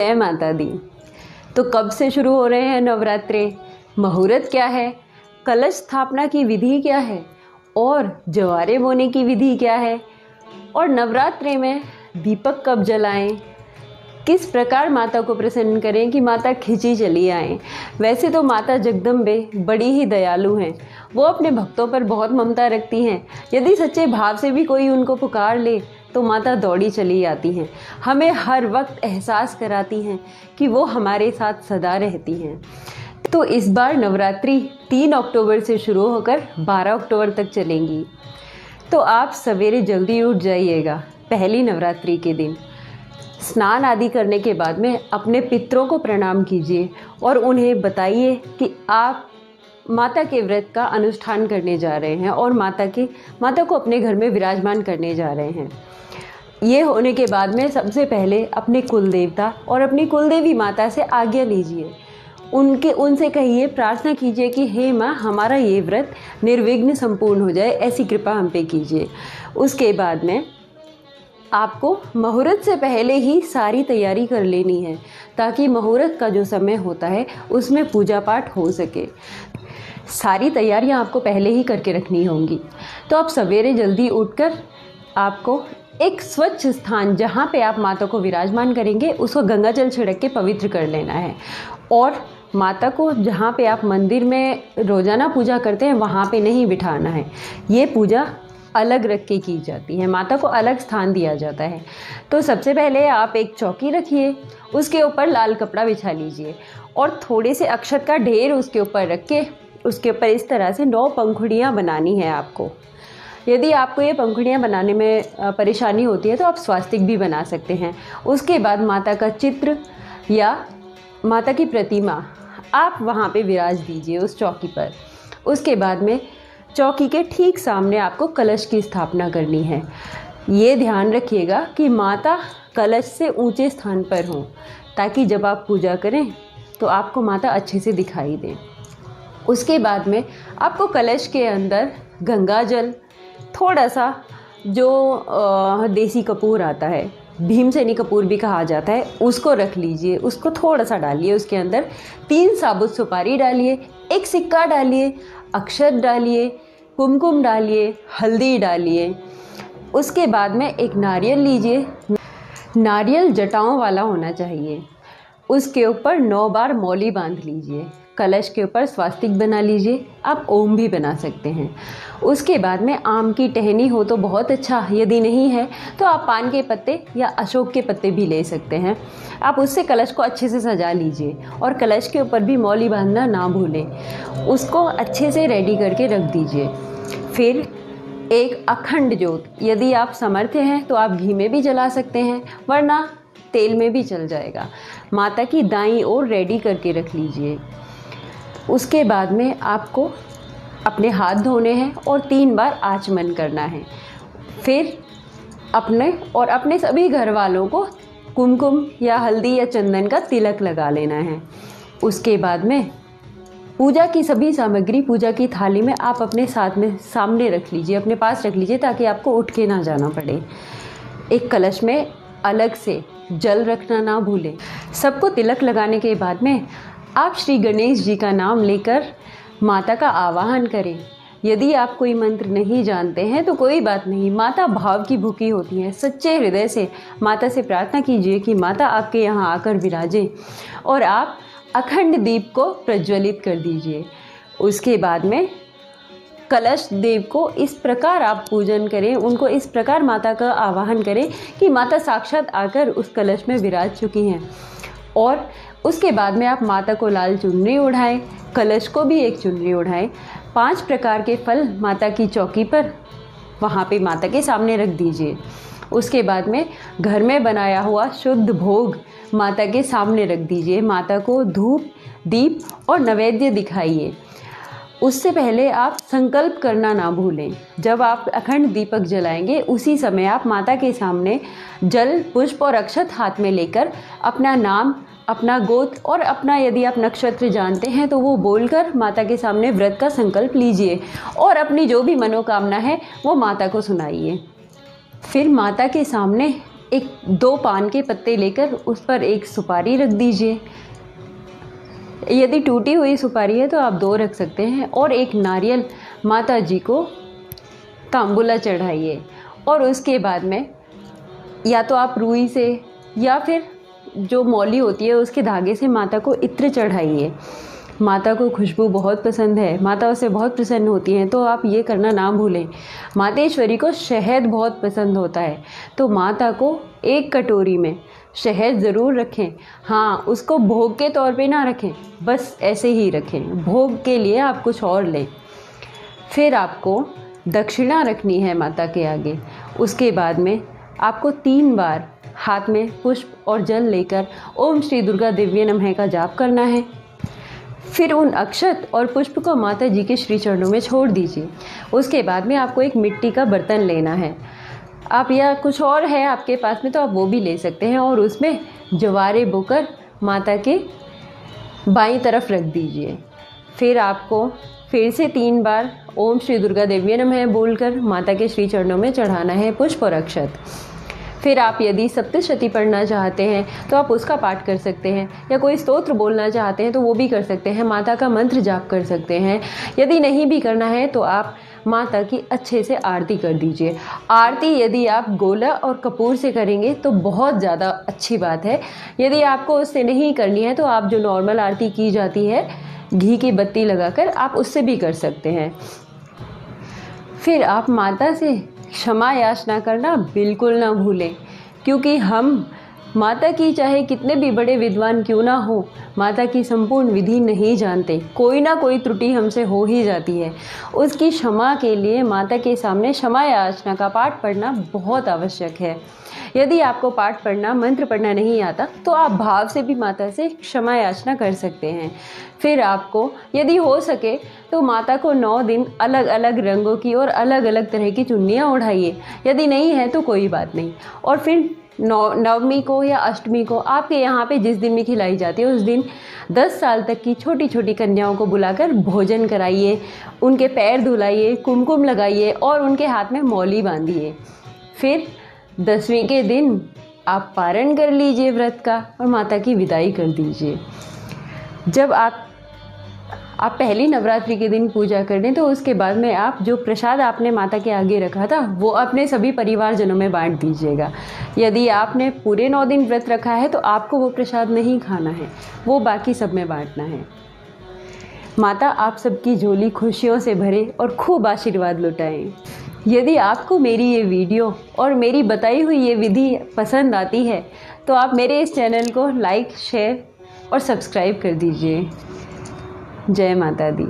जय माता दी। तो कब से शुरू हो रहे हैं नवरात्रे, मुहूर्त क्या है, कलश स्थापना की विधि क्या है और जवारे बोने की विधि क्या है और नवरात्रे में दीपक कब जलाएं, किस प्रकार माता को प्रसन्न करें कि माता खिंची चली आएँ। वैसे तो माता जगदम्बे बड़ी ही दयालु हैं, वो अपने भक्तों पर बहुत ममता रखती हैं। यदि सच्चे भाव से भी कोई उनको पुकार ले तो माता दौड़ी चली आती हैं, हमें हर वक्त एहसास कराती हैं कि वो हमारे साथ सदा रहती हैं। तो इस बार नवरात्रि 3 अक्टूबर से शुरू होकर 12 अक्टूबर तक चलेंगी। तो आप सवेरे जल्दी उठ जाइएगा पहली नवरात्रि के दिन। स्नान आदि करने के बाद में अपने पितरों को प्रणाम कीजिए और उन्हें बताइए कि आप माता के व्रत का अनुष्ठान करने जा रहे हैं और माता को अपने घर में विराजमान करने जा रहे हैं। ये होने के बाद में सबसे पहले अपने कुल देवता और अपनी कुलदेवी माता से आज्ञा लीजिए। उनसे कहिए, प्रार्थना कीजिए कि हे माँ, हमारा ये व्रत निर्विघ्न संपूर्ण हो जाए, ऐसी कृपा हम पे कीजिए। उसके बाद में आपको मुहूर्त से पहले ही सारी तैयारी कर लेनी है ताकि मुहूर्त का जो समय होता है उसमें पूजा पाठ हो सके। सारी तैयारियां आपको पहले ही करके रखनी होंगी। तो आप सवेरे जल्दी उठकर आपको एक स्वच्छ स्थान जहाँ पे आप माता को विराजमान करेंगे उसको गंगा जल छिड़क के पवित्र कर लेना है और माता को जहाँ पे आप मंदिर में रोज़ाना पूजा करते हैं वहाँ पे नहीं बिठाना है। ये पूजा अलग रख के की जाती है, माता को अलग स्थान दिया जाता है। तो सबसे पहले आप एक चौकी रखिए, उसके ऊपर लाल कपड़ा बिछा लीजिए और थोड़े से अक्षत का ढेर उसके ऊपर रख के उसके ऊपर इस तरह से 9 पंखुड़ियाँ बनानी है आपको। यदि आपको ये पंखुड़ियाँ बनाने में परेशानी होती है तो आप स्वास्तिक भी बना सकते हैं। उसके बाद माता का चित्र या माता की प्रतिमा आप वहाँ पे विराज दीजिए उस चौकी पर। उसके बाद में चौकी के ठीक सामने आपको कलश की स्थापना करनी है। ये ध्यान रखिएगा कि माता कलश से ऊंचे स्थान पर हों ताकि जब आप पूजा करें तो आपको माता अच्छे से दिखाई दे। उसके बाद में आपको कलश के अंदर गंगा जल, थोड़ा सा जो देसी कपूर आता है, भीमसेनी कपूर भी कहा जाता है, उसको रख लीजिए। उसको थोड़ा सा डालिए, उसके अंदर 3 साबुत सुपारी डालिए, 1 सिक्का डालिए, अक्षत डालिए, कुमकुम डालिए, हल्दी डालिए। उसके बाद में एक नारियल लीजिए, नारियल जटाओं वाला होना चाहिए। उसके ऊपर 9 बार मौली बांध लीजिए। कलश के ऊपर स्वास्तिक बना लीजिए, आप ओम भी बना सकते हैं। उसके बाद में आम की टहनी हो तो बहुत अच्छा, यदि नहीं है तो आप पान के पत्ते या अशोक के पत्ते भी ले सकते हैं। आप उससे कलश को अच्छे से सजा लीजिए और कलश के ऊपर भी मौली बांधना ना भूलें। उसको अच्छे से रेडी करके रख दीजिए। फिर एक अखंड ज्योत, यदि आप समर्थ हैं तो आप घी में भी जला सकते हैं, वरना तेल में भी चल जाएगा, माता की दाईं ओर रेडी करके रख लीजिए। उसके बाद में आपको अपने हाथ धोने हैं और 3 बार आचमन करना है। फिर अपने सभी घर वालों को कुमकुम या हल्दी या चंदन का तिलक लगा लेना है। उसके बाद में पूजा की सभी सामग्री पूजा की थाली में आप अपने सामने रख लीजिए, अपने पास रख लीजिए ताकि आपको उठ के ना जाना पड़े। एक कलश में अलग से जल रखना ना भूलें। सबको तिलक लगाने के बाद में आप श्री गणेश जी का नाम लेकर माता का आवाहन करें। यदि आप कोई मंत्र नहीं जानते हैं तो कोई बात नहीं, माता भाव की भूखी होती हैं। सच्चे हृदय से माता से प्रार्थना कीजिए कि माता आपके यहाँ आकर विराजें और आप अखंड दीप को प्रज्वलित कर दीजिए। उसके बाद में कलश देव को इस प्रकार आप पूजन करें, उनको इस प्रकार माता का आवाहन करें कि माता साक्षात आकर उस कलश में विराज चुकी हैं। और उसके बाद में आप माता को लाल चुनरी ओढ़ाएं, कलश को भी एक चुनरी ओढ़ाएं। 5 प्रकार के फल माता की चौकी पर वहाँ पे माता के सामने रख दीजिए। उसके बाद में घर में बनाया हुआ शुद्ध भोग माता के सामने रख दीजिए। माता को धूप, दीप और नैवेद्य दिखाइए। उससे पहले आप संकल्प करना ना भूलें। जब आप अखंड दीपक जलाएंगे उसी समय आप माता के सामने जल, पुष्प और अक्षत हाथ में लेकर अपना नाम, अपना गोत्र और अपना यदि आप नक्षत्र जानते हैं तो वो बोलकर माता के सामने व्रत का संकल्प लीजिए और अपनी जो भी मनोकामना है वो माता को सुनाइए। फिर माता के सामने एक 2 पान के पत्ते लेकर उस पर एक सुपारी रख दीजिए। यदि टूटी हुई सुपारी है तो आप 2 रख सकते हैं, और एक नारियल माता जी को तांबूला चढ़ाइए। और उसके बाद में या तो आप रुई से या फिर जो मौली होती है उसके धागे से माता को इत्र चढ़ाइए। माता को खुशबू बहुत पसंद है, माता उससे बहुत प्रसन्न होती हैं, तो आप ये करना ना भूलें। मातेश्वरी को शहद बहुत पसंद होता है, तो माता को एक कटोरी में शहद ज़रूर रखें। हाँ, उसको भोग के तौर पे ना रखें, बस ऐसे ही रखें, भोग के लिए आप कुछ और लें। फिर आपको दक्षिणा रखनी है माता के आगे। उसके बाद में आपको 3 बार हाथ में पुष्प और जल लेकर ओम श्री दुर्गा दिव्य नमः का जाप करना है। फिर उन अक्षत और पुष्प को माता जी के श्री चरणों में छोड़ दीजिए। उसके बाद में आपको एक मिट्टी का बर्तन लेना है, आप या कुछ और है आपके पास में तो आप वो भी ले सकते हैं, और उसमें जवारे बोकर माता के बाईं तरफ रख दीजिए। फिर आपको फिर से 3 बार ओम श्री दुर्गा देवी नमः बोलकर माता के श्री चरणों में चढ़ाना है पुष्प और अक्षत। फिर आप यदि सप्तशती पढ़ना चाहते हैं तो आप उसका पाठ कर सकते हैं, या कोई स्तोत्र बोलना चाहते हैं तो वो भी कर सकते हैं, माता का मंत्र जाप कर सकते हैं। यदि नहीं भी करना है तो आप माता की अच्छे से आरती कर दीजिए। आरती यदि आप गोला और कपूर से करेंगे तो बहुत ज़्यादा अच्छी बात है। यदि आपको उससे नहीं करनी है तो आप जो नॉर्मल आरती की जाती है घी की बत्ती लगाकर, आप उससे भी कर सकते हैं। फिर आप माता से क्षमा याचना करना बिल्कुल ना भूलें, क्योंकि हम माता की चाहे कितने भी बड़े विद्वान क्यों ना हो, माता की संपूर्ण विधि नहीं जानते। कोई ना कोई त्रुटि हमसे हो ही जाती है। उसकी क्षमा के लिए माता के सामने क्षमा याचना का पाठ पढ़ना बहुत आवश्यक है। यदि आपको पाठ पढ़ना, मंत्र पढ़ना नहीं आता तो आप भाव से भी माता से क्षमा याचना कर सकते हैं। फिर आपको यदि हो सके तो माता को 9 दिन अलग अलग रंगों की और अलग अलग तरह की चुन्नियाँ ओढ़ाइए। यदि नहीं है तो कोई बात नहीं। और फिर नवमी को या अष्टमी को आपके यहाँ पे जिस दिन भी खिलाई जाती है उस दिन 10 साल तक की छोटी छोटी कन्याओं को बुलाकर भोजन कराइए, उनके पैर धुलाइए, कुमकुम लगाइए और उनके हाथ में मौली बांधिए। फिर 10वीं के दिन आप पारण कर लीजिए व्रत का और माता की विदाई कर दीजिए। जब आप पहली नवरात्रि के दिन पूजा कर दें तो उसके बाद में आप जो प्रसाद आपने माता के आगे रखा था वो अपने सभी परिवारजनों में बांट दीजिएगा। यदि आपने पूरे 9 दिन व्रत रखा है तो आपको वो प्रसाद नहीं खाना है, वो बाकी सब में बांटना है। माता आप सबकी झोली खुशियों से भरे और खूब आशीर्वाद लुटाएं। यदि आपको मेरी ये वीडियो और मेरी बताई हुई ये विधि पसंद आती है तो आप मेरे इस चैनल को लाइक, शेयर और सब्सक्राइब कर दीजिए। जय माता दी।